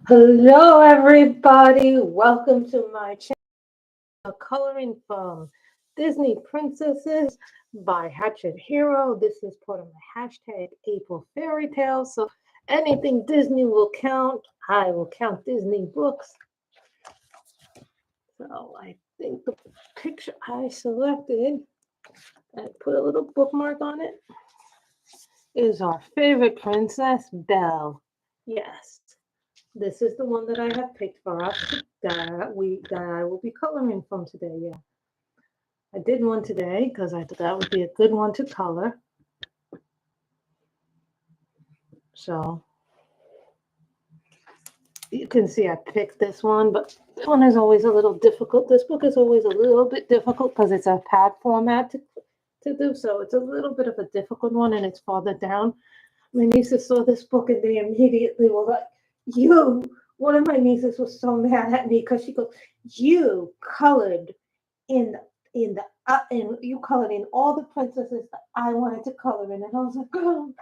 Hello, everybody. Welcome to my channel, Coloring from Disney Princesses by Hachette Hero. This is part of my hashtag April Fairytales. So anything Disney will count. I will count Disney books. So I think the picture I selected, and put a little bookmark on it, is our favorite princess, Belle. Yes. This is the one that I have picked for us that I will be coloring from today. Yeah, I did one today because I thought that would be a good one to color. So you can see I picked this one, but this one is always a little difficult. This book is always a little bit difficult because it's a pad format to do. So it's a little bit of a difficult one, and it's farther down. My nieces saw this book and they immediately were like, "You." One of my nieces was so mad at me because she goes, "You colored in you colored in all the princesses that I wanted to color in," and I was like, "Oh,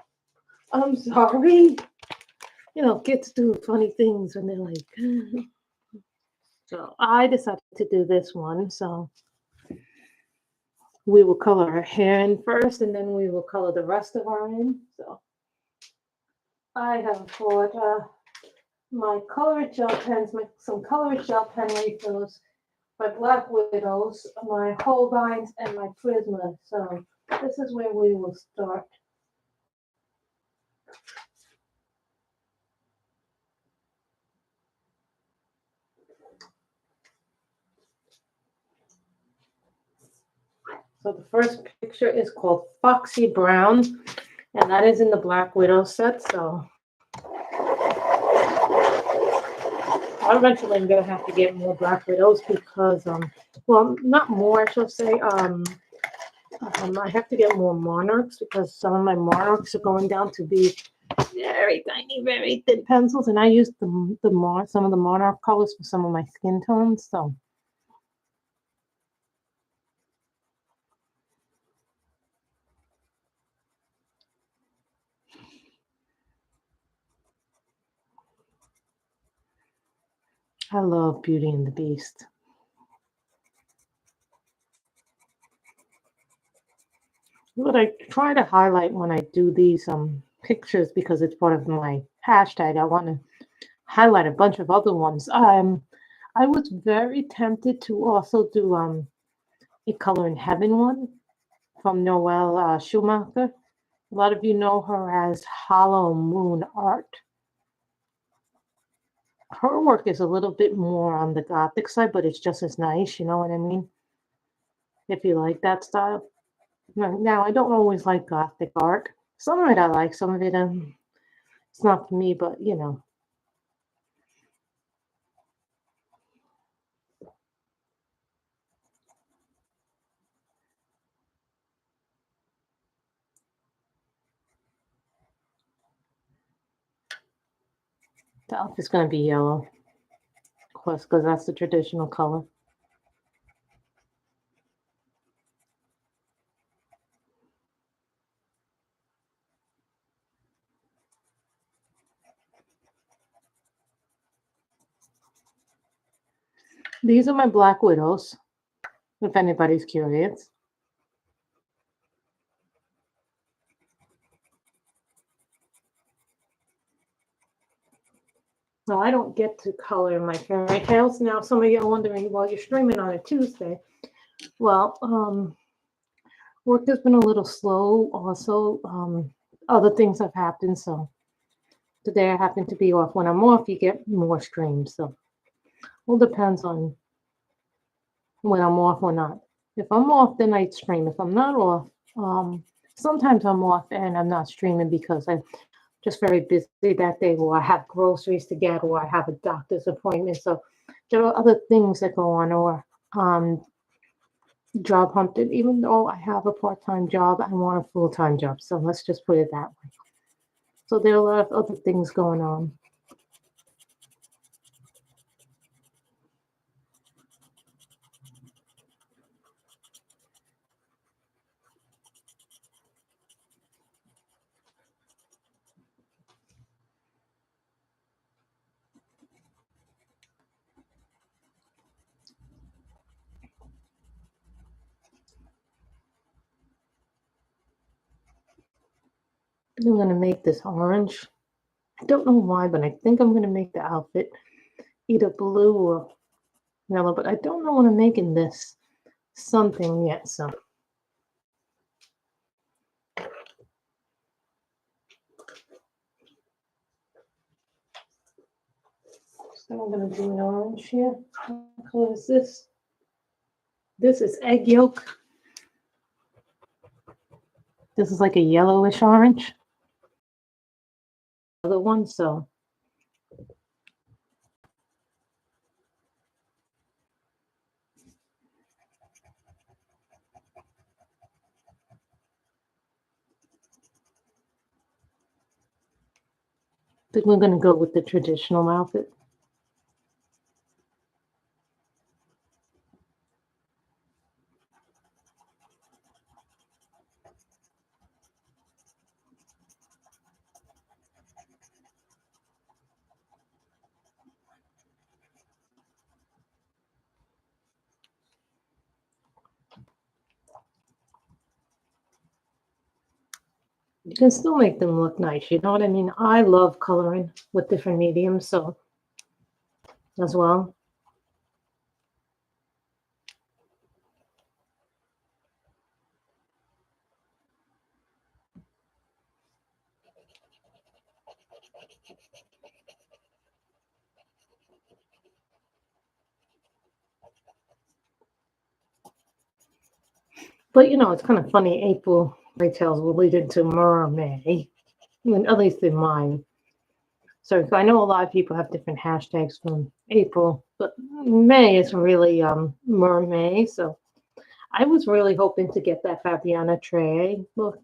I'm sorry." You know, kids do funny things when they're like. So I decided to do this one. So we will color her hair in first, and then we will color the rest of her in. So I have bought my colored gel pens, some colored gel pen refills, my Black Widows, my Holbeins, and my Prisma. So this is where we will start. So the first picture is called Foxy Brown, and that is in the Black Widow set. So eventually I'm gonna have to get more Black Widows because well, not more, I should say. I have to get more Monarchs because some of my Monarchs are going down to be very tiny, very thin pencils, and I use some of the Monarch colors for some of my skin tones. So I love Beauty and the Beast. What I try to highlight when I do these pictures, because it's part of my hashtag, I want to highlight a bunch of other ones. I was very tempted to also do a Color in Heaven one from Noelle Schumacher. A lot of you know her as Hollow Moon Art. Her work is a little bit more on the gothic side, but it's just as nice, you know what I mean? If you like that style. Now, I don't always like gothic art. Some of it I like, some of it it's not for me, but you know. The elf is going to be yellow, of course, because that's the traditional color. These are my Black Widows, if anybody's curious. So I don't get to color my fairy tales. Now, some of you are wondering, well, you're streaming on a Tuesday. Well, work has been a little slow also. Other things have happened, so today I happen to be off. When I'm off, you get more streams. So it all depends on when I'm off or not. If I'm off, then I stream. If I'm not off, sometimes I'm off and I'm not streaming because I'm just very busy that day, or I have groceries to get, or I have a doctor's appointment. So there are other things that go on, or job hunting. Even though I have a part-time job, I want a full-time job. So let's just put it that way. So there are a lot of other things going on. I'm going to make this orange. I don't know why, but I think I'm going to make the outfit either blue or yellow, but I don't know what I'm making this something yet, so. So I'm going to do an orange here. What color is this? This is egg yolk. This is like a yellowish orange. Other one, so. I think we're going to go with the traditional outfit. You can still make them look nice, you know what I mean? I love coloring with different mediums, so as well. But you know, it's kind of funny. April Fairytales will lead into May, at least in mine. So I know a lot of people have different hashtags from April, but May is really May. So I was really hoping to get that Fabiana Trey book,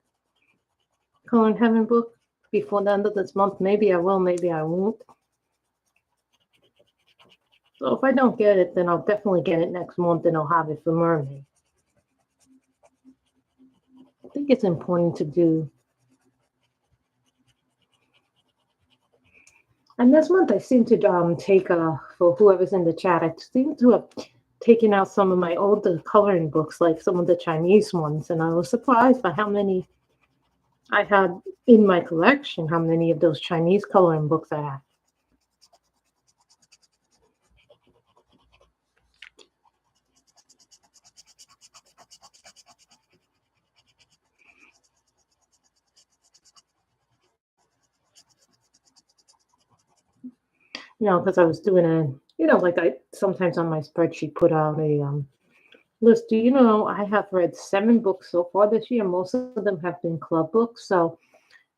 Color in Heaven book, before the end of this month. Maybe I will, maybe I won't. So if I don't get it, then I'll definitely get it next month, and I'll have it for Mermaid. I think it's important to do. And this month, I seem to take for whoever's in the chat, I seem to have taken out some of my older coloring books, like some of the Chinese ones, and I was surprised by how many I had in my collection, how many of those Chinese coloring books I have. You know, because I was doing like I sometimes on my spreadsheet put out a list. Do you know I have read 7 books so far this year? Most of them have been club books. So,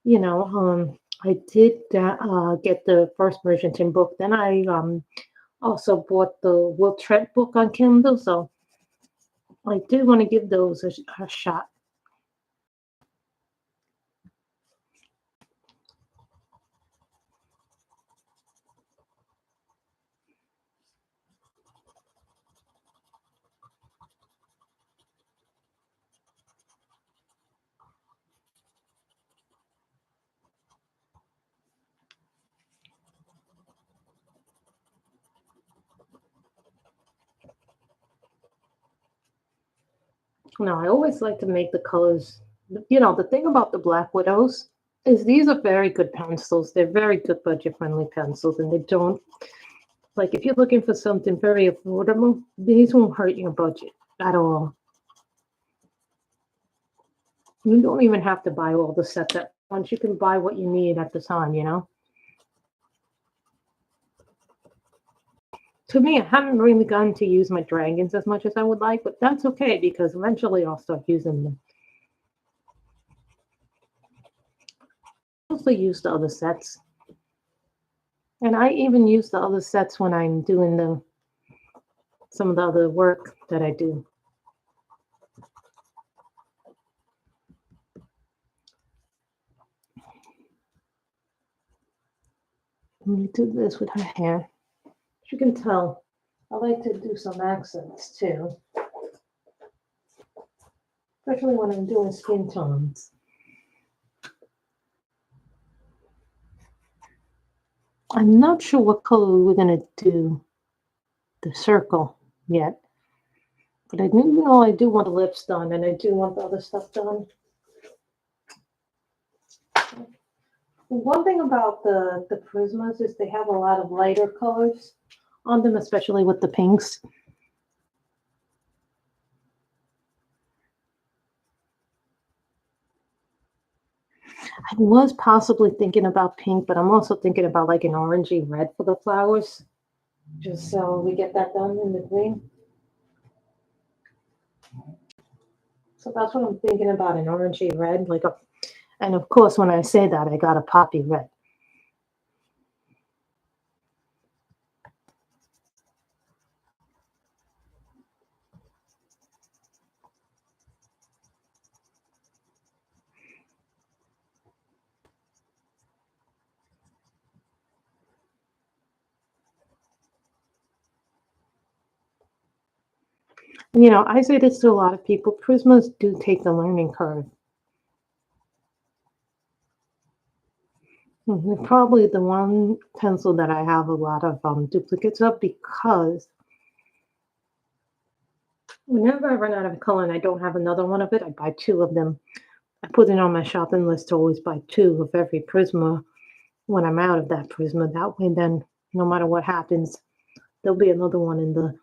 I did get the first Bridgerton book. Then I also bought the Will Trent book on Kindle. So I did want to give those a shot. Now, I always like to make the colors. The thing about the Black Widows is these are very good pencils. They're very good budget-friendly pencils, and they don't, like, if you're looking for something very affordable, these won't hurt your budget at all. You don't even have to buy all the sets at once. You can buy what you need at the time, To me, I haven't really gotten to use my dragons as much as I would like, but that's okay because eventually I'll start using them. I also use the other sets. And I even use the other sets when I'm doing some of the other work that I do. Let me do this with her hair. As you can tell, I like to do some accents too. Especially when I'm doing skin tones. I'm not sure what color we're going to do the circle yet. But I do want the lips done, and I do want the other stuff done. One thing about the Prismas is they have a lot of lighter colors on them, especially with the pinks. I was possibly thinking about pink, but I'm also thinking about like an orangey red for the flowers, just so we get that done in the green. So that's what I'm thinking about, an orangey red, like a, and of course when I say that, I got a poppy red. You know, I say this to a lot of people. Prismas do take the learning curve. Probably the one pencil that I have a lot of duplicates of, because whenever I run out of color and I don't have another one of it, I buy two of them. I put it on my shopping list to always buy two of every Prisma when I'm out of that Prisma. That way, then no matter what happens, there'll be another one in the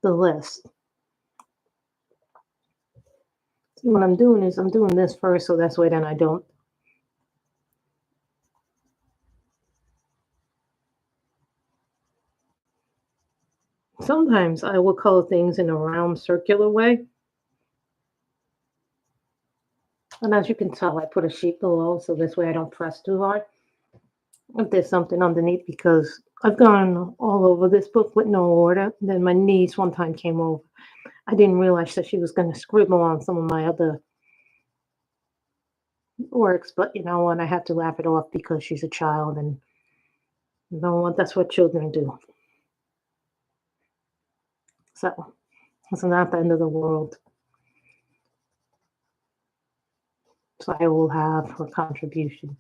list. So what I'm doing is I'm doing this first, so that's way then I don't. Sometimes I will color things in a round circular way. And as you can tell, I put a sheet below, so this way I don't press too hard if there's something underneath, because I've gone all over this book with no order. Then my niece one time came over. I didn't realize that she was going to scribble on some of my other works, but you know what? I had to laugh it off because she's a child, and you know what? That's what children do. So it's not the end of the world. So I will have her contribution.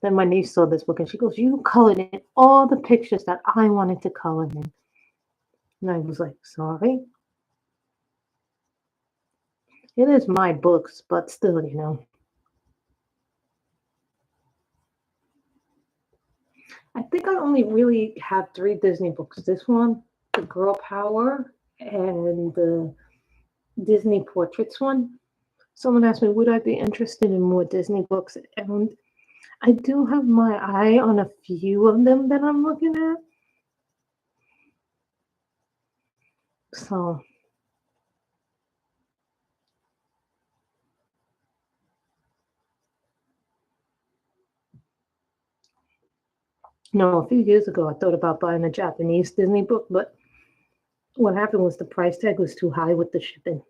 Then my niece saw this book and she goes, "You colored in all the pictures that I wanted to color in." And I was like, "Sorry. It is my books, but still, you know." I think I only really have three Disney books. This one, the Girl Power, and the Disney Portraits one. Someone asked me, would I be interested in more Disney books? And I do have my eye on a few of them that I'm looking at. So, no, a few years ago, I thought about buying a Japanese Disney book, but what happened was the price tag was too high with the shipping.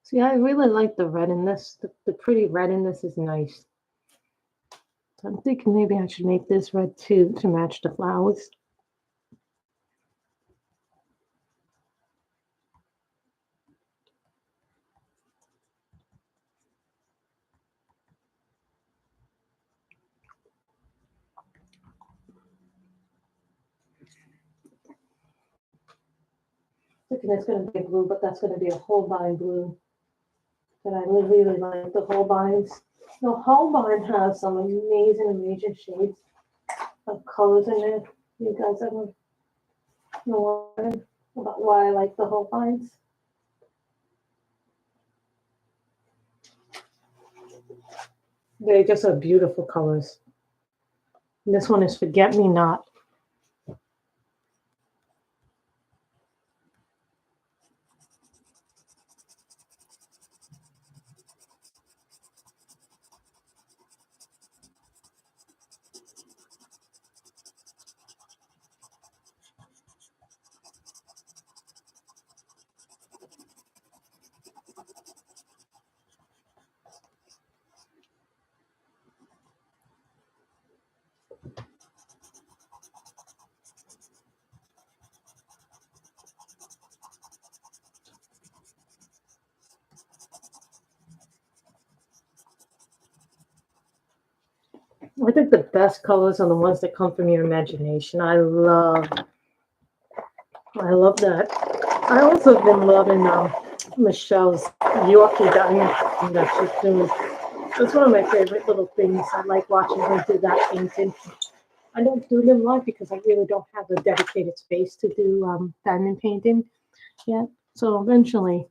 See, I really like the red in this. The pretty red in this is nice. So I'm thinking maybe I should make this red too to match the flowers. Thinking it's going to be a blue, but that's going to be a Holbein blue. But I really like the Holbeins. The Holbein has some amazing shades of colors in it. You guys ever know about why I like the Holbeins? They just are beautiful colors. This one is Forget Me Not. I think the best colors are the ones that come from your imagination. I love that. I also have been loving Michelle's Yorkie diamond that she's doing. That's one of my favorite little things. I like watching her do that painting. I don't do them live because I really don't have a dedicated space to do diamond painting yet. So eventually,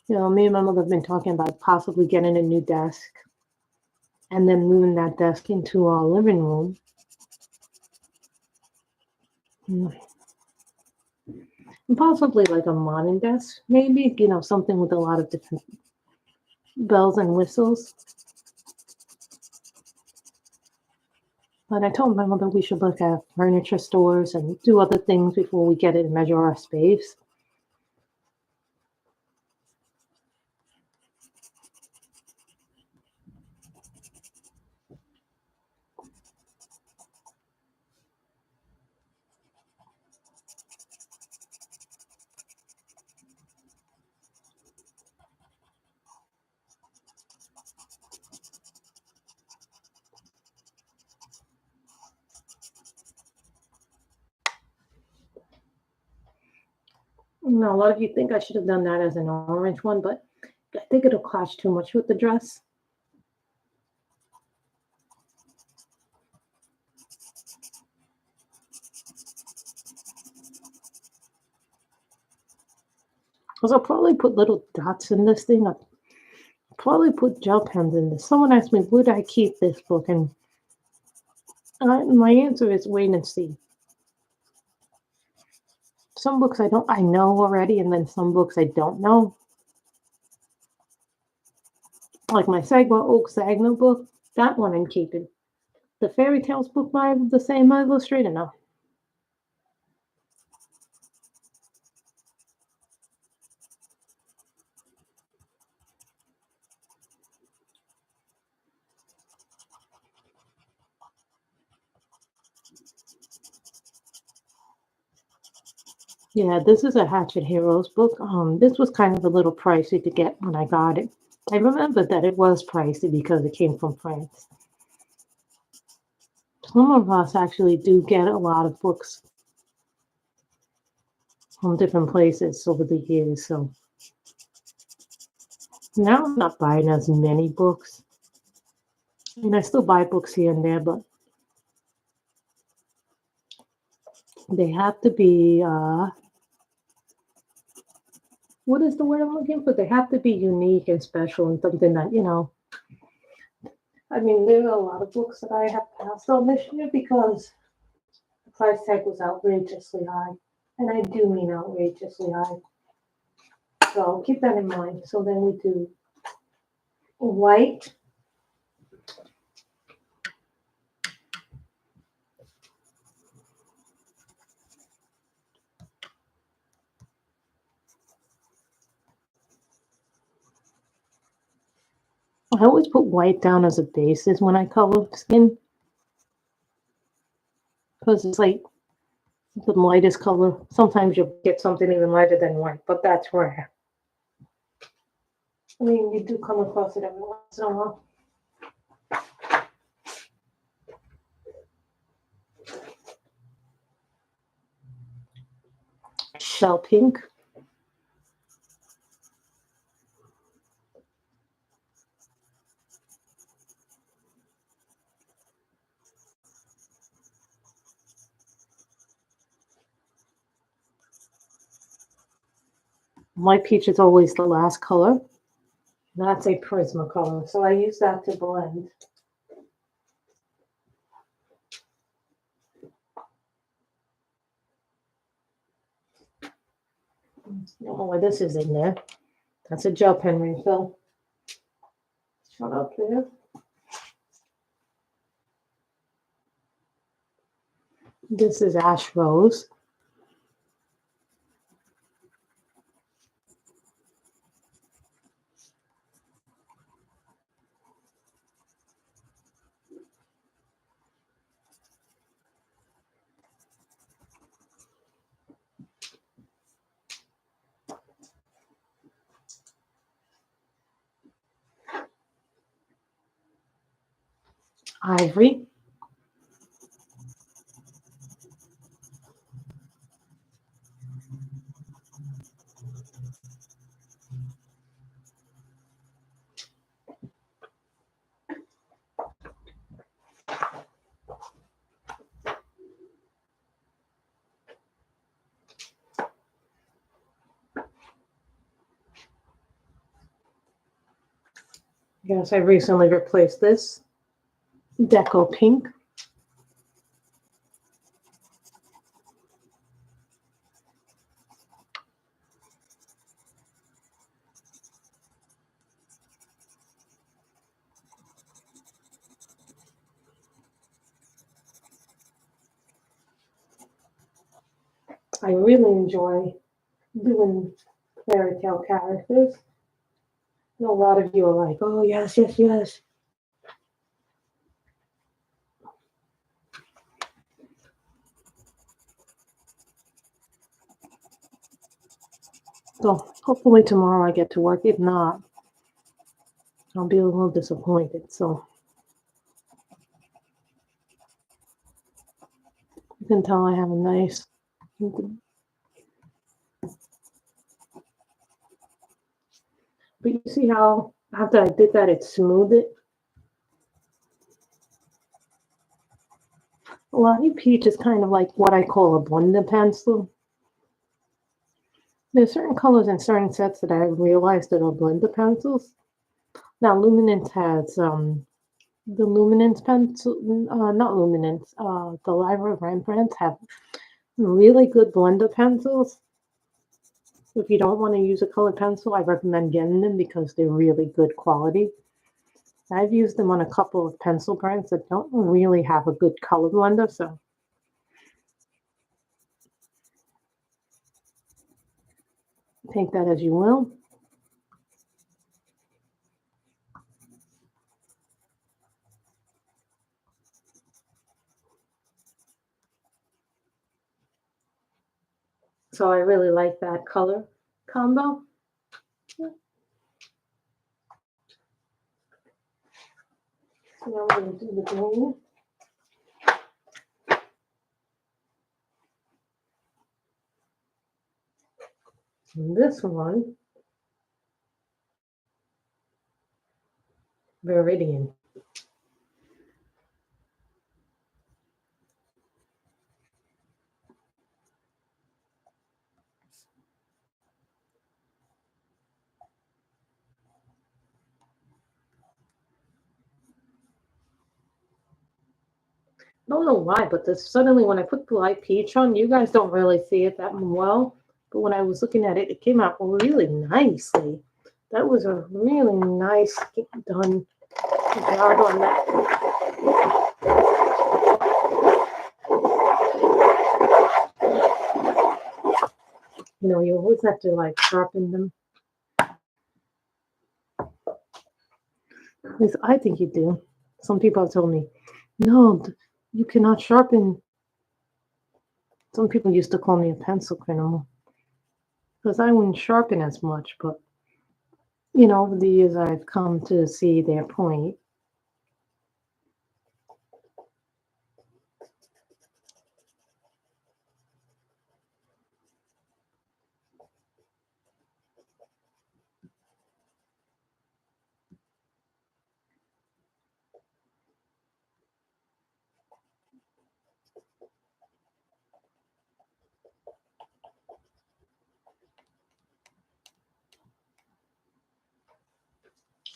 me and my mother have been talking about possibly getting a new desk and then moving that desk into our living room. Mm. And possibly like a modern desk, maybe, something with a lot of different bells and whistles. But I told my mother we should look at furniture stores and do other things before we get it and measure our space. Now, a lot of you think I should have done that as an orange one, but I think it'll clash too much with the dress. Because I'll probably put little dots in this thing. I'll probably put gel pens in this. Someone asked me, would I keep this book? And my answer is wait and see. Some books I know already, and then some books I don't know. Like my Sagwa Oak Sagna book, that one I'm keeping. The Fairytales book by the same illustrator, no. Yeah, this is a Hatchet Heroes book. This was kind of a little pricey to get when I got it. I remember that it was pricey because it came from France. Some of us actually do get a lot of books from different places over the years, so now I'm not buying as many books. I mean, I still buy books here and there, but they have to be, what is the word I'm looking for? They have to be unique and special and something that, I mean, there are a lot of books that I have passed on this year because the price tag was outrageously high. And I do mean outrageously high. So keep that in mind. So then we do white. I always put white down as a basis when I color skin because it's like the lightest color. Sometimes you'll get something even lighter than white, but that's rare. I mean, you do come across it every once in a while. Shell pink. My peach is always the last color. That's a Prismacolor, so I use that to blend. I don't know why this is in there. That's a gel pen refill. Shut up there. This is Ash Rose. ivory. Yes, I recently replaced this deco pink. I really enjoy doing fairy tale characters. And a lot of you are like, oh, yes, yes, yes. So hopefully tomorrow I get to work. If not, I'll be a little disappointed. So you can tell I have a nice. But you see how after I did that, it smoothed it? Lottie Peach is kind of like what I call a blender pencil. There's certain colors in certain sets that I realized that are blender pencils. Now Luminance has the Luminance pencil, not Luminance, the Lyra Rembrandts have really good blender pencils. If you don't want to use a colored pencil, I recommend getting them because they're really good quality. I've used them on a couple of pencil brands that don't really have a good color blender, so take that as you will. So I really like that color combo. So now I'm going to do the green. And this one, Viridian. I don't know why, but this suddenly when I put Light Peach on, you guys don't really see it that well. But when I was looking at it, it came out really nicely. That was a really nice done job on that. You know, you always have to like sharpen them. At least I think you do. Some people have told me, no, you cannot sharpen. Some people used to call me a pencil criminal because I wouldn't sharpen as much. But, you know, over the years I've come to see their point.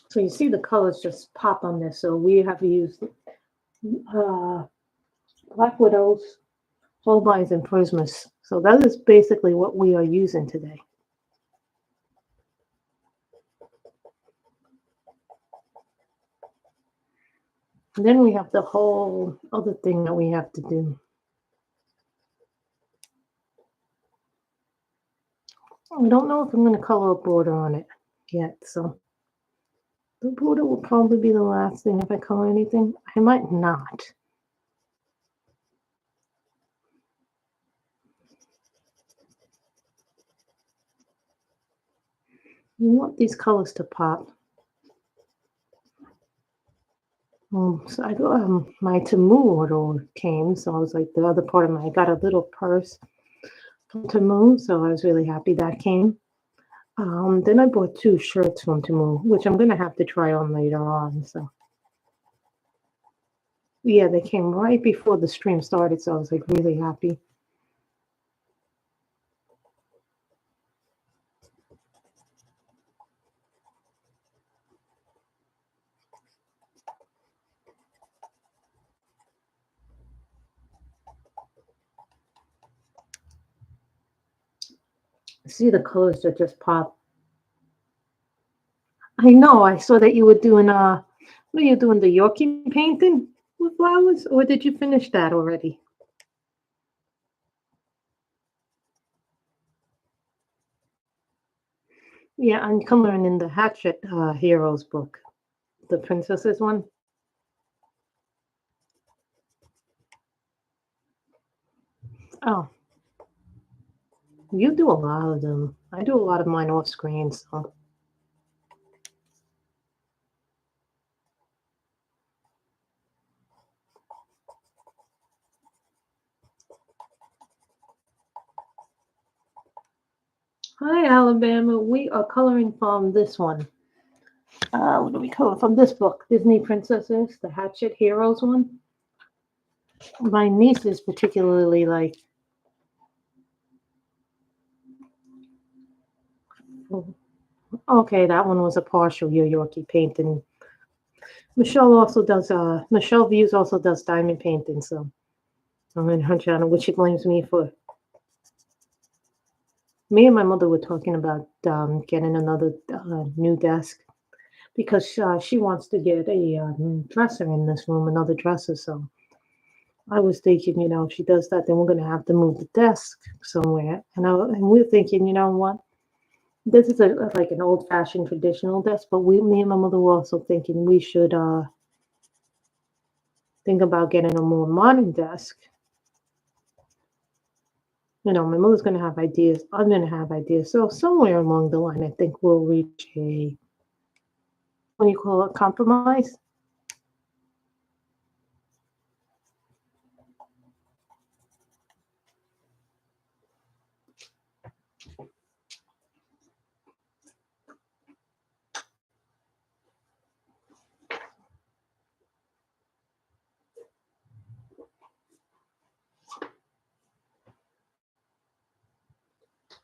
So you see the colors just pop on this. So we have used Black Widows, Holbeins, and Prismas. So that is basically what we are using today. And then we have the whole other thing that we have to do. I don't know if I'm going to color a border on it yet. So the border will probably be the last thing if I color anything. I might not. You want these colors to pop. So my Temu order came, so I was like the other part of my I got a little purse from Temu, so I was really happy that came. Then I bought two shirts from Temu, which I'm gonna have to try on later on. So yeah, they came right before the stream started, so I was like really happy. See the colors that just pop. I know. I saw that you were doing what are you doing? The Yorkie painting with flowers, or did you finish that already? Yeah, I'm coloring in the Hachette Heroes book, the princesses one. Oh, you do a lot of them. I do a lot of mine off screen, so. Hi, Alabama. We are coloring from this one. What do we color from this book? Disney Princesses, the Hachette Heroes one. My niece is particularly like. Oh, okay, that one was a partial Yorkie painting. Michelle Views also does diamond painting, so I'm in her channel, which she blames me for. Me and my mother were talking about getting another new desk because she wants to get a dresser in this room, another dresser. So I was thinking, if she does that, then we're going to have to move the desk somewhere. And we're thinking, you know what? This is like an old-fashioned traditional desk, but me and my mother were also thinking we should think about getting a more modern desk. My mother's going to have ideas. I'm going to have ideas. So somewhere along the line, I think we'll reach a, what do you call it, compromise?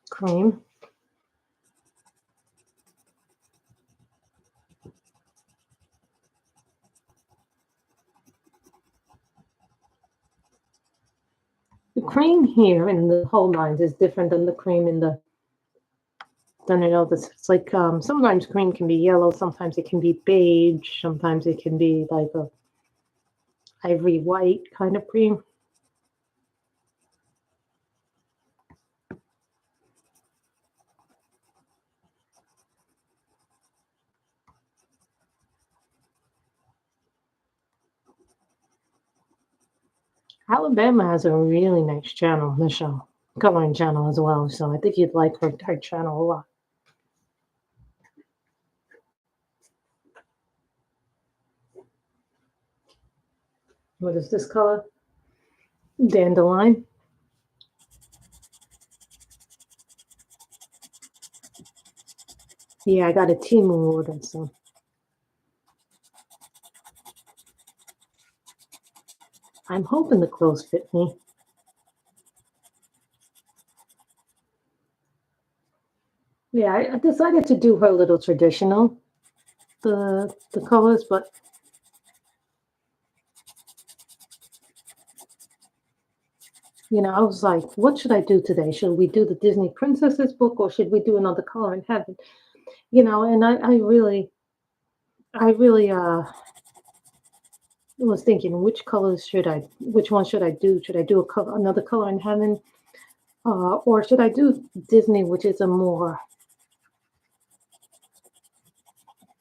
Cream. The cream here in the whole lines is different than the cream in the. Then this. It's like sometimes cream can be yellow, sometimes it can be beige, sometimes it can be like a ivory white kind of cream. Alabama has a really nice channel, Michelle, coloring channel as well. So I think you'd like her channel a lot. What is this color? Dandelion. Yeah, I got a Temu order, so I'm hoping the clothes fit me. Yeah, I decided to do her little traditional, the colors, but I was like, what should I do today? Should we do the Disney Princesses book or should we do another color in heaven? And I really was thinking which one should I do? Should I do another color in heaven? Or should I do Disney, which is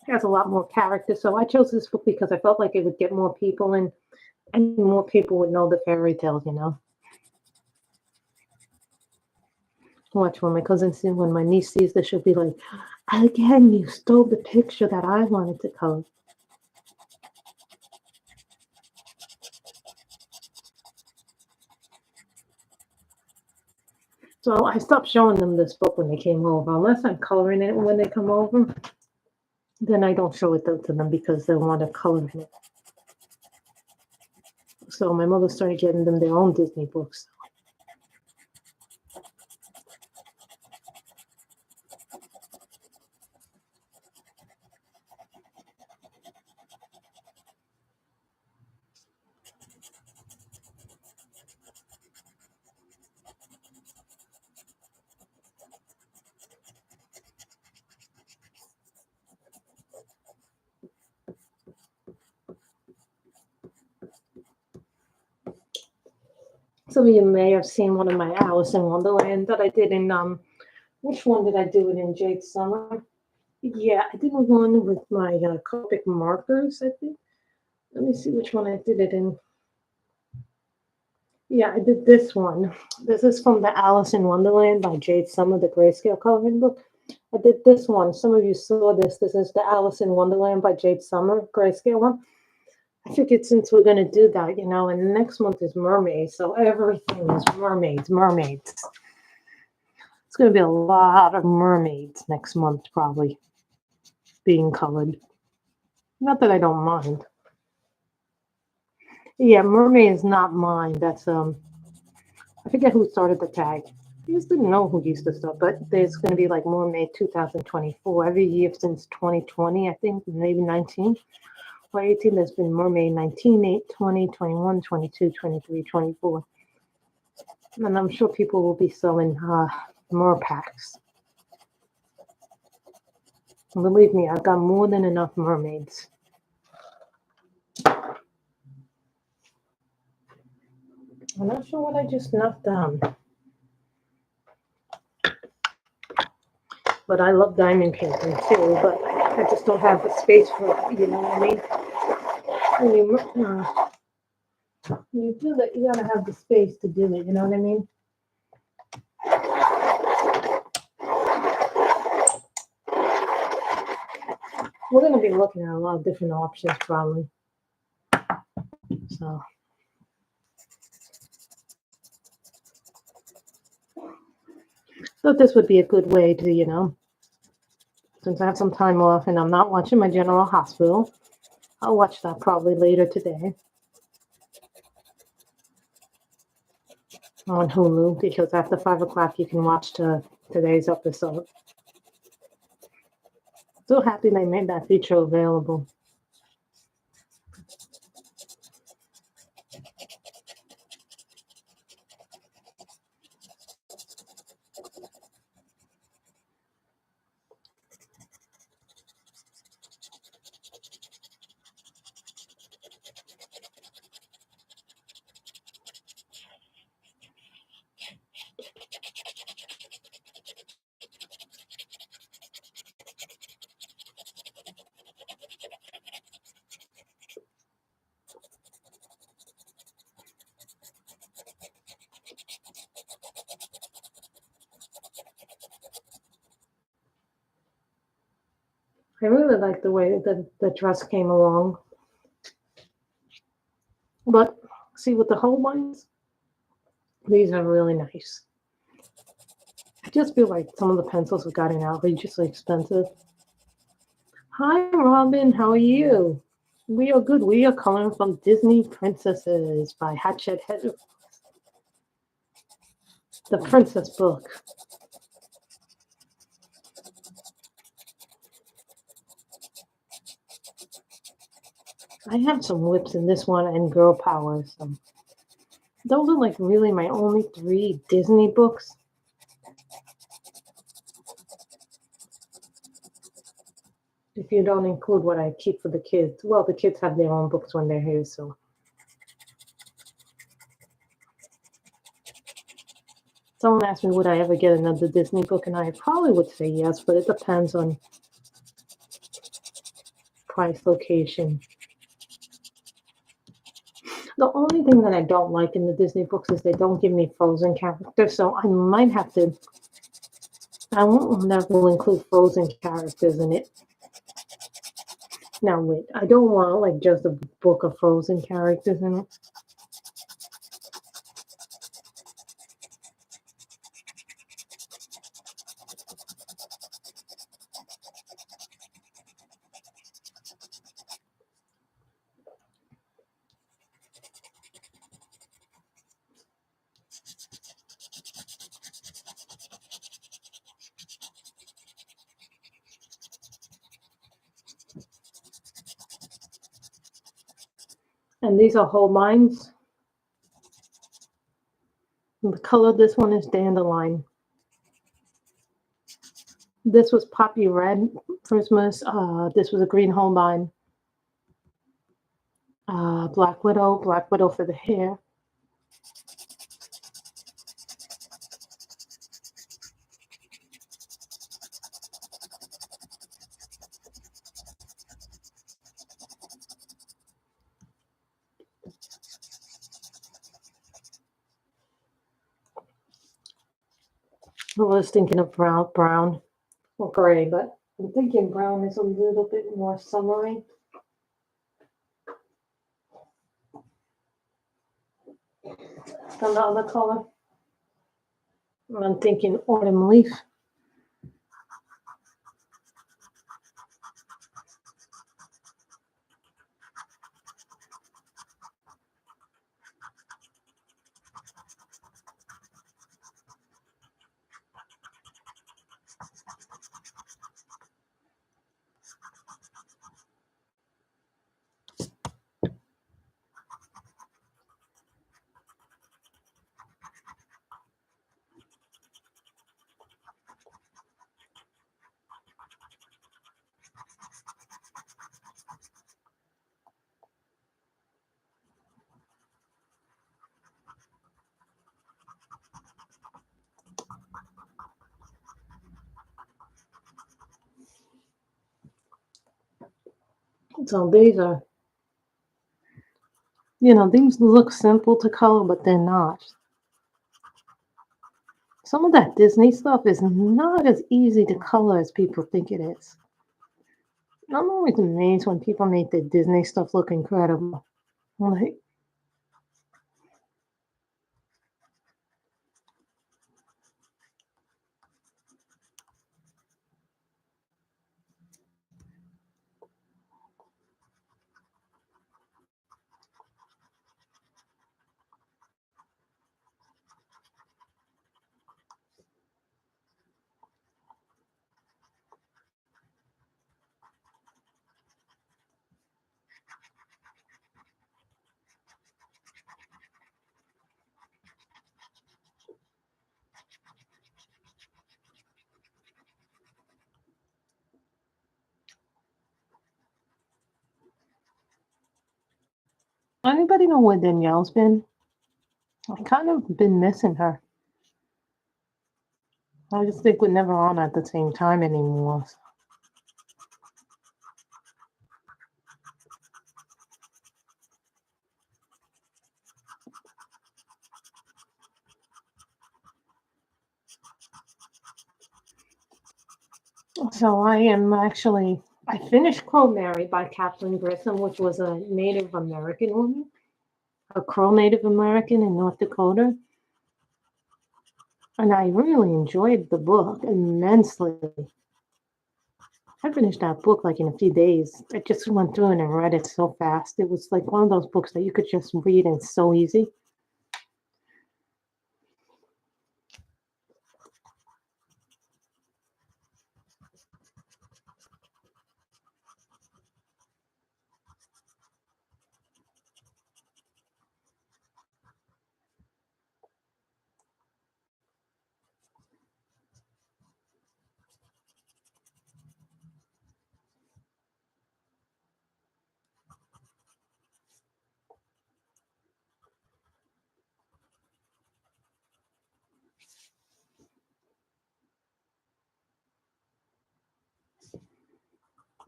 has a lot more character? So I chose this book because I felt like it would get more people in and more people would know the fairy tales. Watch when my cousin sees, when my niece sees this, she'll be like, again, you stole the picture that I wanted to color. So I stopped showing them this book when they came over. Unless I'm coloring it when they come over, then I don't show it to them because they want to color in it. So my mother started getting them their own Disney books. Some of you may have seen one of my Alice in Wonderland that I did in which one did I do it in, Jade Summer? Yeah, I did one with my Copic markers, I think. Let me see which one I did it in. Yeah, I did this one. This is from the Alice in Wonderland by Jade Summer, the grayscale coloring book. I did this one. Some of you saw this. This is the Alice in Wonderland by Jade Summer, grayscale one. I figured since we're going to do that, and the next month is mermaids, so everything is mermaids. It's going to be a lot of mermaids next month, probably, being colored. Not that I don't mind. Yeah, mermaid is not mine. That's, I forget who started the tag. I just didn't know who used to start, but there's going to be like mermaid 2024 every year since 2020, I think, maybe 19. 2018, there's been mermaid 19, 8, 20, 21, 22, 23, 24. And I'm sure people will be selling more packs. And believe me, I've got more than enough mermaids. I'm not sure what I just knocked down. But I love diamond painting too, but I just don't have the space for it, you know what I mean? When you do that, you gotta have the space to do it, you know what I mean? We're gonna be looking at a lot of different options probably. So thought this would be a good way to, since I have some time off and I'm not watching my General Hospital, I'll watch that probably later today on Hulu, because after 5 o'clock you can watch today's episode. So happy they made that feature available. I really like the way the dress came along. But see, with the whole ones, these are really nice. I just feel like some of the pencils have gotten outrageously expensive. Hi, Robin. How are you? We are good. We are coloring from Disney Princesses by Hachette. The Princess book. I have some whips in this one and Girl Power. So those are like really my only 3 Disney books. If you don't include what I keep for the kids. Well, the kids have their own books when they're here, so. Someone asked me, would I ever get another Disney book? And I probably would say yes, but it depends on price, location. The only thing that I don't like in the Disney books is they don't give me Frozen characters, so I might have to. I won't never include Frozen characters in it. Now wait, I don't want like just a book of Frozen characters in it. And these are whole lines. And the color of this one is dandelion. This was poppy red Christmas. This was a green holbein. Black widow for the hair. I was thinking of brown or gray, but I'm thinking brown is a little bit more summery. Than the other color. I'm thinking autumn leaf. So these are, these look simple to color, but they're not. Some of that Disney stuff is not as easy to color as people think it is. I'm always amazed when people make the Disney stuff look incredible. Like, anybody know where Danielle's been? I've kind of been missing her. I just think we're never on at the same time anymore. So I finished Crow Mary by Kathleen Grissom, which was a Native American woman, a Crow Native American in North Dakota. And I really enjoyed the book immensely. I finished that book like in a few days. I just went through it and read it so fast. It was like one of those books that you could just read and it's so easy.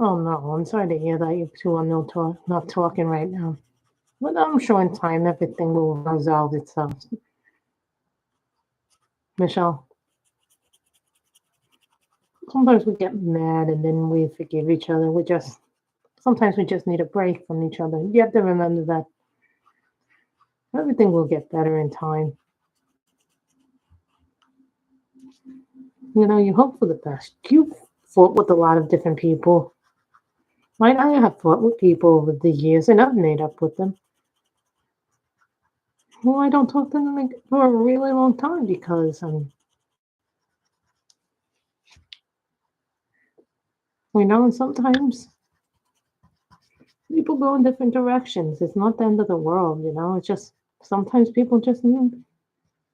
Oh no, I'm sorry to hear that you two are not talking right now. But I'm sure in time everything will resolve itself. Michelle, sometimes we get mad and then we forgive each other. Sometimes we just need a break from each other. You have to remember that everything will get better in time. You hope for the best. You've fought with a lot of different people. I have fought with people over the years and I've made up with them. Well, I don't talk to them for a really long time because and sometimes People go in different directions. It's not the end of the world, you know. It's just sometimes people just need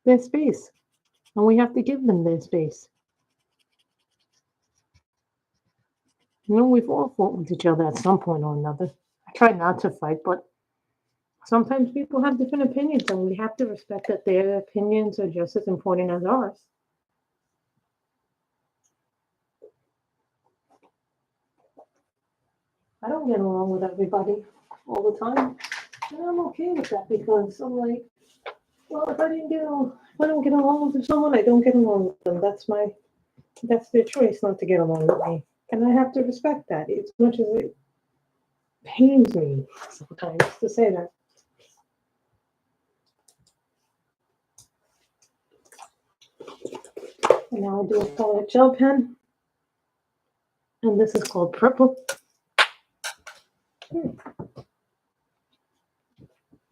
their space, and we have to give them their space. You know, we've all fought with each other at some point or another. I try not to fight, but sometimes people have different opinions, and we have to respect that their opinions are just as important as ours. I don't get along with everybody all the time, and I'm okay with that because I'm like, well, if I don't get along with someone, I don't get along with them. That's their choice not to get along with me, and I have to respect that. As much as it pains me sometimes to say that. And now I do a colored gel pen, and this is called purple.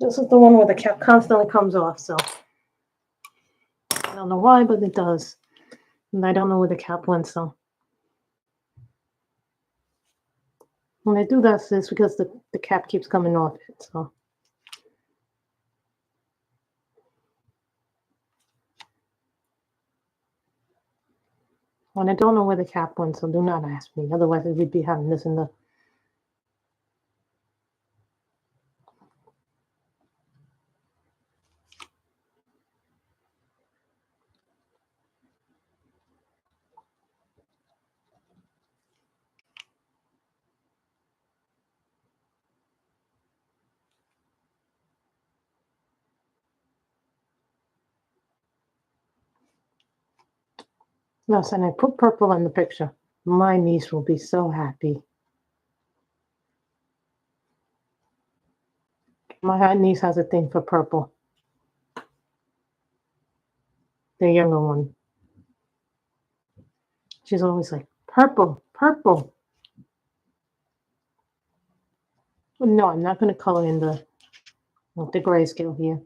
This is the one where the cap constantly comes off, so I don't know why, but it does. And I don't know where the cap went, so when I do that, it's because the cap keeps coming off it, so. And I don't know where the cap went, so do not ask me. Otherwise, we'd be having this in the. Yes, and I put purple in the picture. My niece will be so happy. My niece has a thing for purple. The younger one. She's always like, purple, purple. No, I'm not going to color in the grayscale here.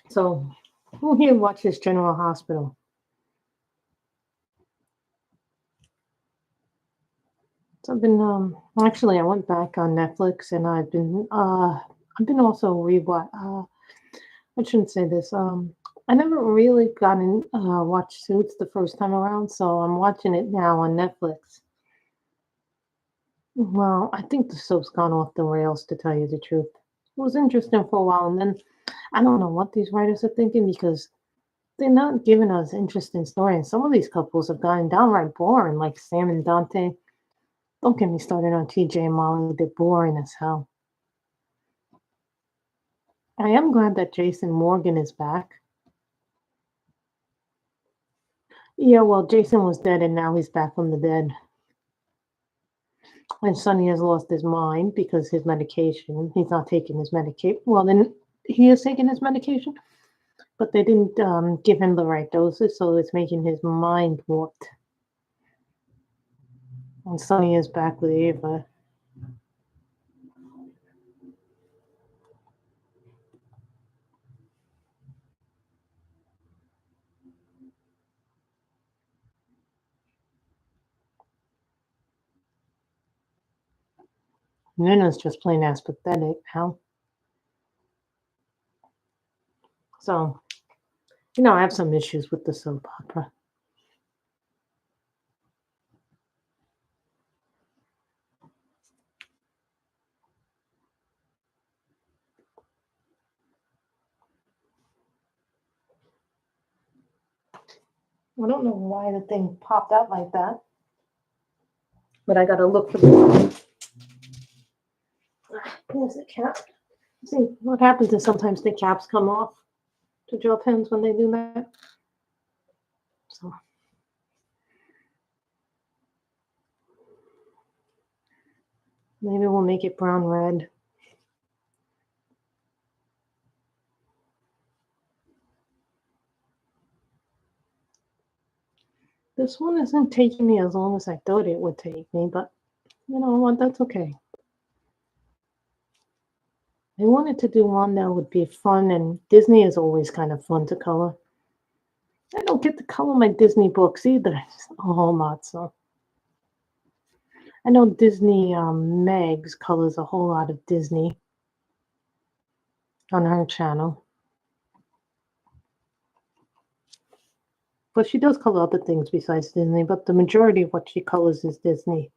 So, who here watches General Hospital? So I've been actually I went back on Netflix and I've been also rewatch I shouldn't say this. I never really got in watched Suits the first time around, so I'm watching it now on Netflix. Well, I think the soap's gone off the rails to tell you the truth. It was interesting for a while, and then I don't know what these writers are thinking because they're not giving us interesting stories. Some of these couples have gotten downright boring, like Sam and Dante. Don't get me started on TJ and Molly. They're boring as hell. I am glad that Jason Morgan is back. Yeah, well, Jason was dead and now he's back from the dead. And Sonny has lost his mind because his medication, he's not taking his medication. Well, then he is taking his medication, but they didn't give him the right doses, so it's making his mind warped. And Sonny is back with Ava. Nina's just plain ass pathetic now. So, I have some issues with the soap opera. I don't know why the thing popped out like that, but I gotta look for the. There's the cap. See what happens is sometimes the caps come off to gel pens when they do that. So maybe we'll make it brown red. This one isn't taking me as long as I thought it would take me, but you know what, that's okay. I wanted to do one that would be fun, and Disney is always kind of fun to color. I don't get to color my Disney books either, a whole lot, so. I know Disney Megs colors a whole lot of Disney on her channel. But she does color other things besides Disney, but the majority of what she colors is Disney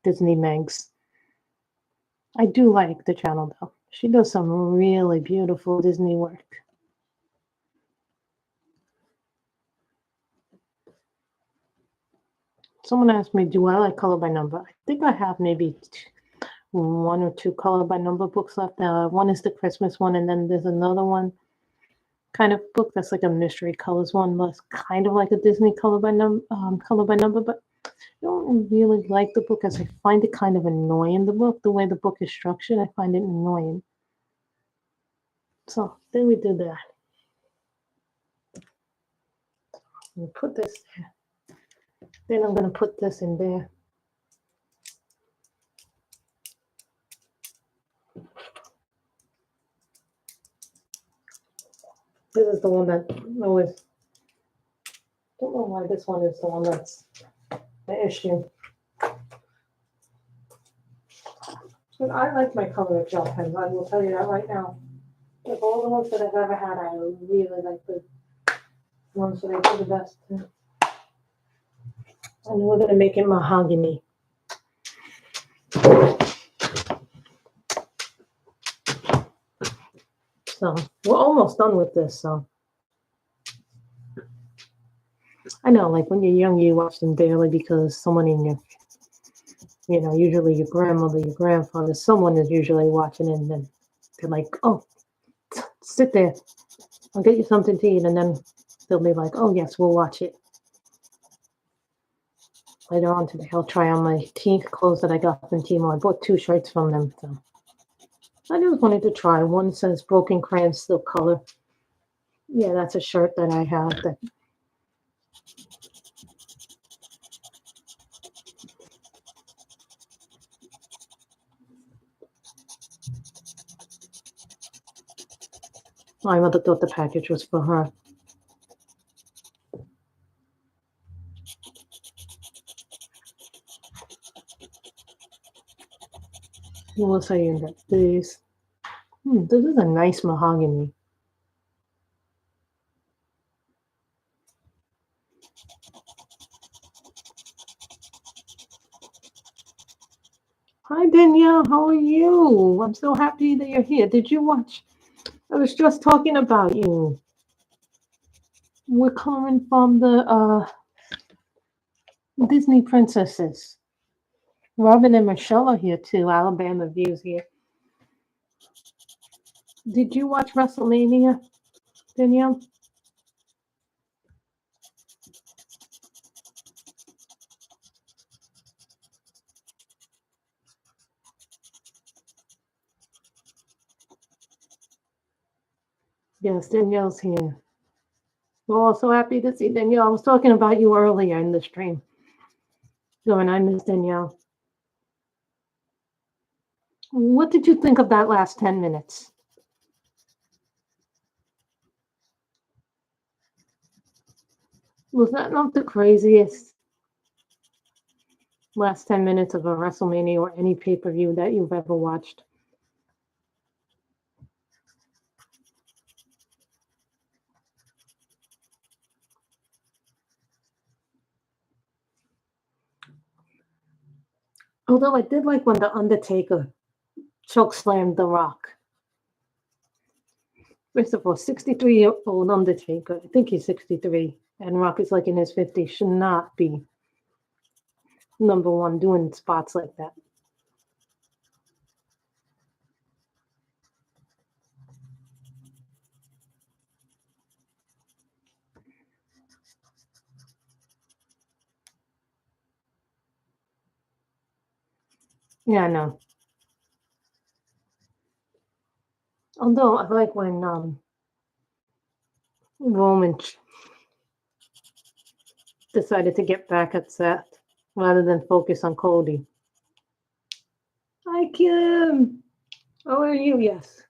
Megs. I do like the channel though. She does some really beautiful Disney work. Someone asked me, do I like color by number? I think I have maybe one or two color by number books left. One is the Christmas one, and then there's another one kind of book that's like a mystery colors one, that's kind of like a Disney color by number, but I don't really like the book as I find it kind of annoying. The way the book is structured, I find it annoying. So then we did that. We put this there. Then I'm going to put this in there. This is the one that always, don't know why this one is the one that's the issue. But I like my color gel pens, I will tell you that right now. Of all the ones that I've ever had, I really like the ones that I do the best. And we're going to make it mahogany. So we're almost done with this. So I know, like when you're young, you watch them daily because someone in your, usually your grandmother, your grandfather, someone is usually watching it, and then they're like, oh, sit there, I'll get you something to eat, and then they'll be like, oh yes, we'll watch it. Later on today, I'll try on my clothes that I got from Timo. I bought 2 shirts from them. So I just wanted to try. One says Broken Crayon Still Color. Yeah, that's a shirt that I have. That my mother thought the package was for her. What was I in that? This is a nice mahogany. Hi Danielle, how are you? I'm so happy that you're here. Did you watch? I was just talking about you. We're coming from the Disney princesses. Robin and Michelle are here too. Alabama Views here. Did you watch WrestleMania, Danielle? Yes, Danielle's here. We're all so happy to see Danielle. I was talking about you earlier in the stream. So, and I miss Danielle. What did you think of that last 10 minutes? Was that not the craziest last 10 minutes of a WrestleMania or any pay-per-view that you've ever watched? Although I did like when The Undertaker chokeslammed The Rock. First of all, 63-year-old Undertaker, I think he's 63, and Rock is like in his 50s, should not be number one doing spots like that. Yeah, I know. Although I like when Roman decided to get back at Seth rather than focus on Cody. Hi, Kim. How are you? Yes.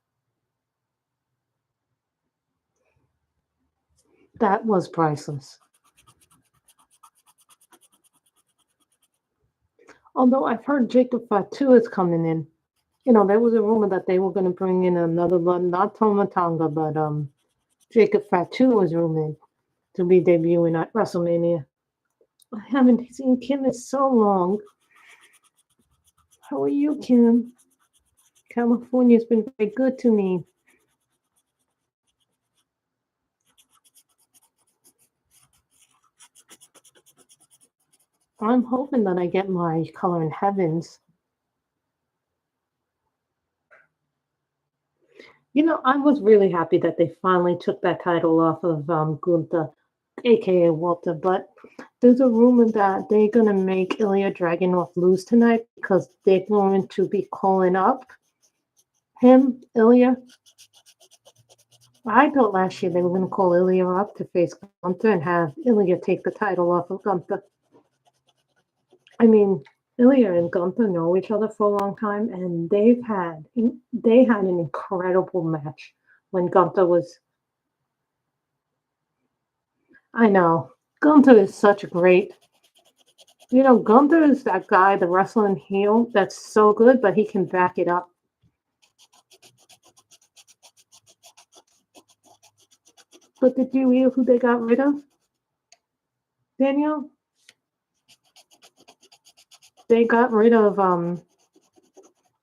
That was priceless. Although I've heard Jacob Fatu is coming in. You know, there was a rumor that they were going to bring in another one, not Tomatonga, but Jacob Fatu was rumored to be debuting at WrestleMania. I haven't seen Kim in so long. How are you, Kim? California's been very good to me. I'm hoping that I get my color in heavens. You know, I was really happy that they finally took that title off of Gunther, aka Walter, but there's a rumor that they're gonna make Ilya Dragunov lose tonight because they're going to be calling up him, Ilya. I thought last year they were gonna call Ilya up to face Gunther and have Ilya take the title off of Gunther. I mean, Ilya and Gunther know each other for a long time, and they had an incredible match when Gunther was. I know Gunther is such a great. You know, Gunther is that guy, the wrestling heel, that's so good, but he can back it up. But did you hear who they got rid of, Danielle? They got rid of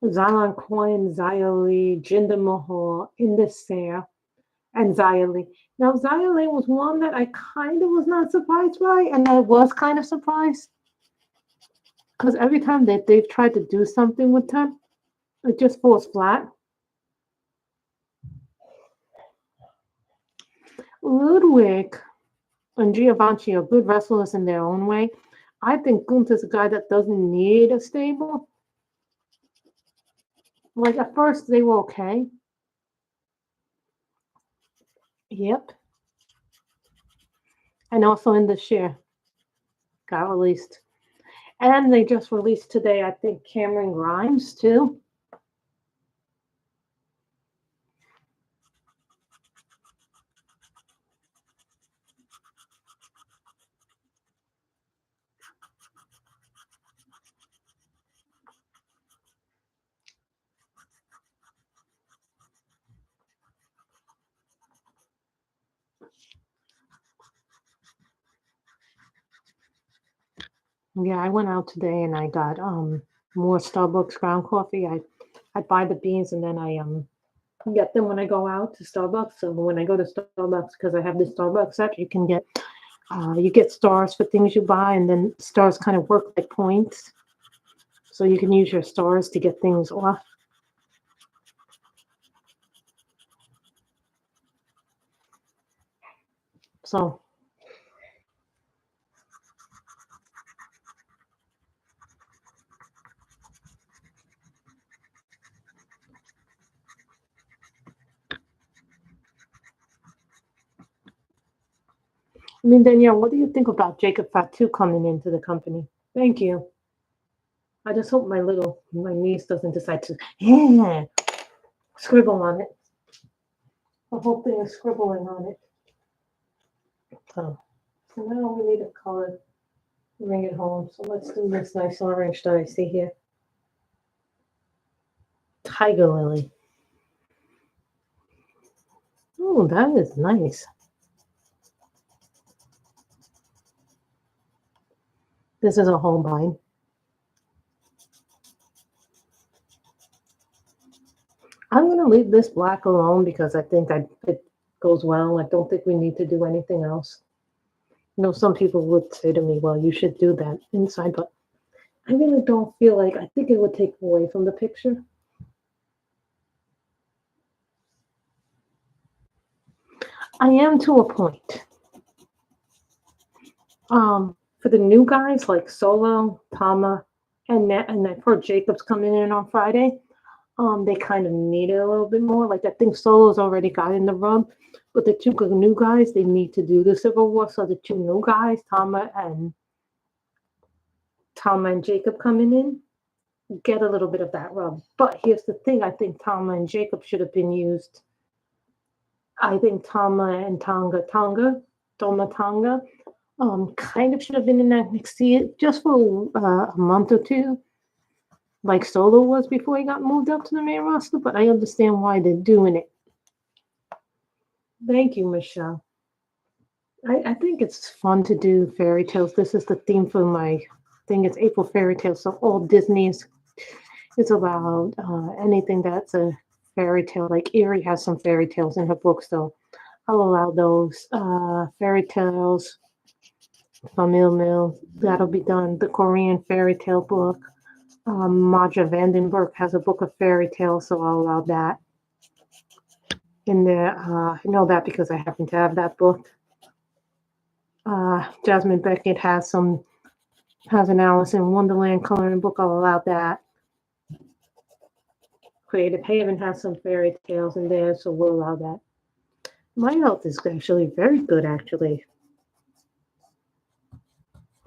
Xylon Coin, Xylee, Jinder Mahal, Indus and Xylee. Now, Xylee was one that I kind of was not surprised by, and I was kind of surprised because every time that they've tried to do something with her, it just falls flat. Ludwig and Giovanni are good wrestlers in their own way. I think Gunther's a guy that doesn't need a stable. Like at first they were okay. Yep. And also in this year got released. And they just released today, I think, Cameron Grimes too. Yeah, I went out today and I got more Starbucks ground coffee. I buy the beans and then I get them when I go out to Starbucks. So when I go to Starbucks, because I have this Starbucks app, you get stars for things you buy, and then stars kind of work like points. So you can use your stars to get things off. So I mean, Danielle, what do you think about Jacob Fatu coming into the company? Thank you. I just hope my niece doesn't decide to scribble on it. The whole thing is scribbling on it. So now we need a color to bring it home. So let's do this nice orange that I see here. Tiger lily. Oh, that is nice. This is a Holbein. I'm going to leave this black alone because I think it goes well. I don't think we need to do anything else. You know, some people would say to me, well, you should do that inside, but I really don't feel like, I think it would take away from the picture. I am to a point. For the new guys like Solo, Tama, and I've heard Jacob's coming in on Friday. They kind of need it a little bit more. Like I think Solo's already got in the rub, but the two new guys, they need to do the Civil War. So the two new guys, Tama and Jacob coming in, get a little bit of that rub. But here's the thing: I think Tama and Jacob should have been used. I think Tama and Toma Tonga, kind of should have been in that next season just for a month or two, like Solo was before he got moved up to the main roster. But I understand why they're doing it. Thank you, Michelle. I think it's fun to do fairy tales. This is the theme for my thing. It's April Fairy Tales. So all Disney's is about anything that's a fairy tale. Like Erie has some fairy tales in her book, so I'll allow those fairy tales. Famil Mill, that'll be done. The Korean fairy tale book. Maja Vandenberg has a book of fairy tales, so I'll allow that in there. I know that because I happen to have that book. Jasmine Beckett has an Alice in Wonderland coloring book. I'll allow that. Creative Haven has some fairy tales in there, so we'll allow that. My health is actually very good, actually.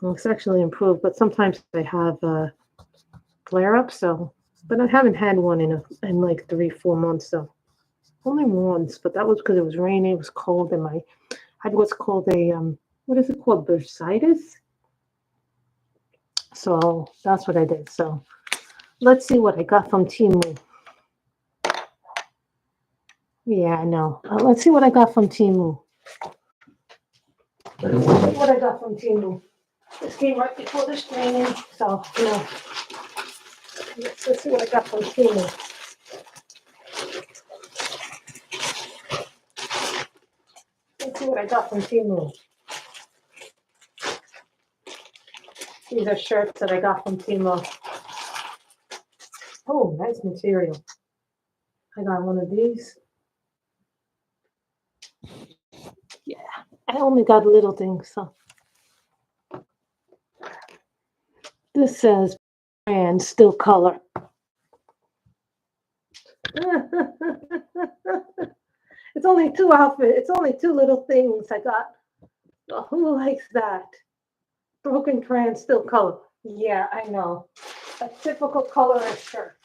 Well, it's actually improved, but sometimes I have flare-ups. But I haven't had one in like 3-4 months. So only once, but that was because it was raining, it was cold, and I had what's called what is it called, bursitis. So that's what I did. So let's see what I got from Temu. Yeah, I know. Let's see what I got from Temu. What I got from Temu. This came right before the streaming, so let's see what I got from Temu. Let's see what I got from Temu. These are shirts that I got from Temu. Oh, nice material. I got one of these. Yeah, I only got little things, so. This says brand still color. It's only 2 outfits. It's only 2 little things I got. Oh, who likes that? Broken crayon still color. Yeah, I know. A typical colorist shirt.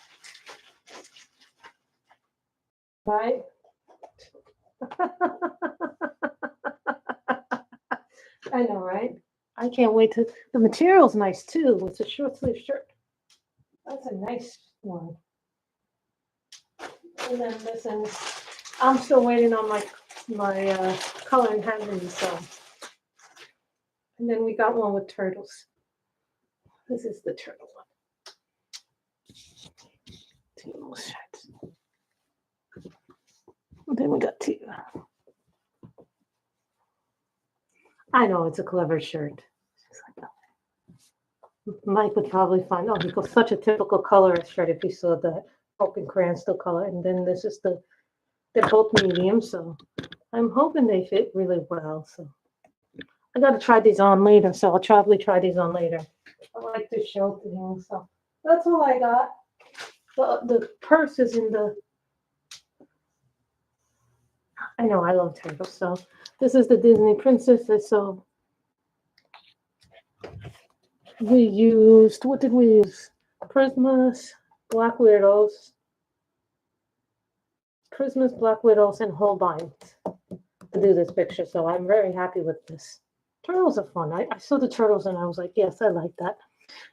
Right? I know, right? I can't wait to. The material's nice too. It's a short sleeve shirt. That's a nice one. And then this is. I'm still waiting on my color and handling. So. And then we got one with turtles. This is the turtle one. 2 little shirts. And then we got 2. I know it's a clever shirt. Mike would probably find, oh, because such a typical colorist shirt if he saw the broken crayon still color. And then this is they're both medium, so I'm hoping they fit really well. So I got to try these on later, so I'll probably try these on later. I like to show things, so that's all I got. The purse is in the. I know I love turtles, so this is the Disney princesses. So we used, what did we use? Prismas, Black Widows, and Holbeins to do this picture. So I'm very happy with this. Turtles are fun. I saw the turtles and I was like, yes, I like that.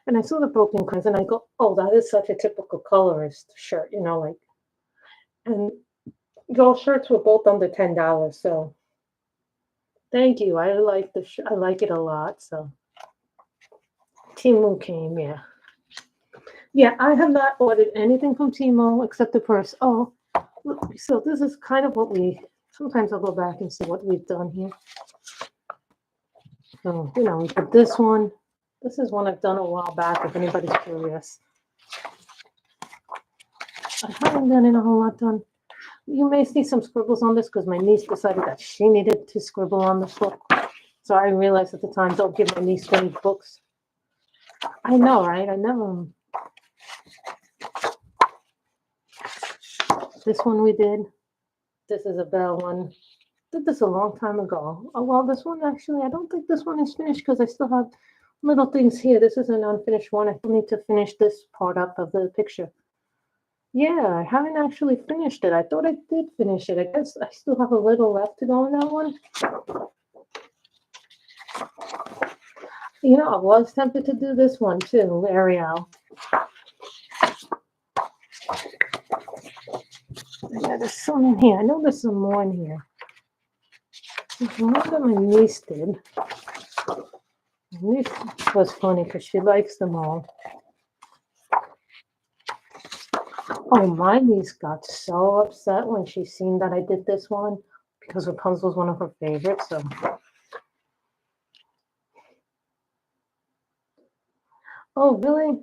And I saw the broken crayons and I go, oh, that is such a typical colorist shirt, like. And those shirts were both under $10. So thank you. I like I like it a lot. So Temu came, yeah. Yeah, I have not ordered anything from Temu except the purse. Oh, so this is kind of what sometimes I'll go back and see what we've done here. So, we put this one. This is one I've done a while back, if anybody's curious. I haven't done it a whole lot done. You may see some scribbles on this because my niece decided that she needed to scribble on this book. So I realized at the time, don't give my niece strange books. I know, right? I never. This one we did. This is a bell one. Did this a long time ago. Oh, well, this one actually, I don't think this one is finished because I still have little things here. This is an unfinished one. I still need to finish this part up of the picture. Yeah, I haven't actually finished it. I thought I did finish it. I guess I still have a little left to go on that one. You know, I was tempted to do this one too, Ariel. Yeah, there's some in here. I know there's some more in here. There's one that my niece did. My niece was funny because she likes them all. Oh, my niece got so upset when she seen that I did this one because Rapunzel's one of her favorites. So, oh, really?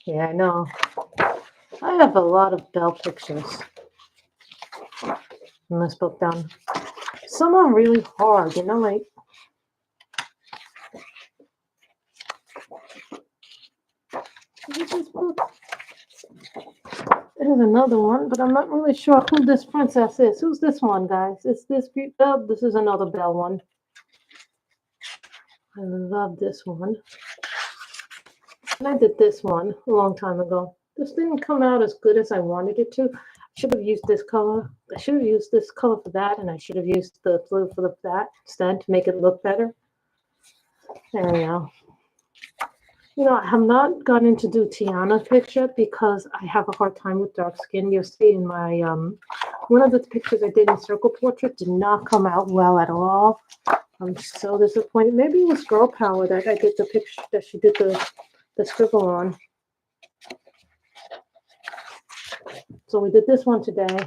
Yeah, I know. I have a lot of Belle pictures in this book done. Some are really hard, you know, like. This book. There's another one, but I'm not really sure who this princess is. Who's this one, guys? Is this Belle? This is another Belle one. I love this one. And I did this one a long time ago. This didn't come out as good as I wanted it to. I should have used this color. I should have used this color for that, and I should have used the blue for that instead to make it look better. There we go. You know, I have not gotten to do Tiana's picture because I have a hard time with dark skin. You'll see in my, one of the pictures I did in Circle Portrait did not come out well at all. I'm so disappointed. Maybe it was Girl Power that I did the picture, that she did the scribble on. So we did this one today.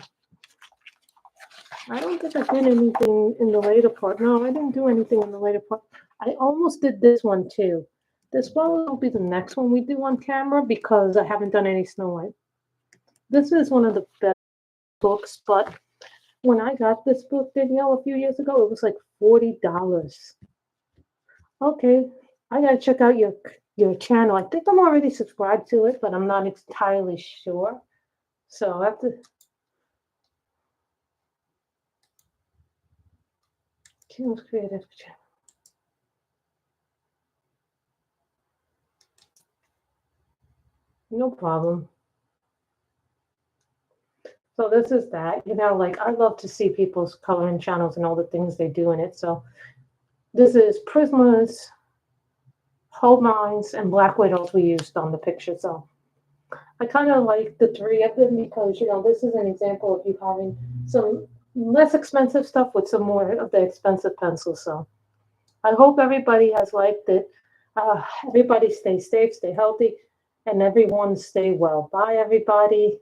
I don't think I did anything in the later part. No, I didn't do anything in the later part. I almost did this one too. This probably will be the next one we do on camera because I haven't done any Snow White. This is one of the best books, but when I got this book, Danielle, a few years ago, it was like $40. Okay, I gotta check out your channel. I think I'm already subscribed to it, but I'm not entirely sure. So I have to. Kim's Creative Channel. No problem. So this is that, you know, like I love to see people's coloring channels and all the things they do in it. So this is Prismas, Whole Minds, and Black Widows we used on the picture. So I kind of like the three of them because, you know, this is an example of you having some less expensive stuff with some more of the expensive pencils. So I hope everybody has liked it. Everybody stay safe, stay healthy, and everyone stay well. Bye, everybody.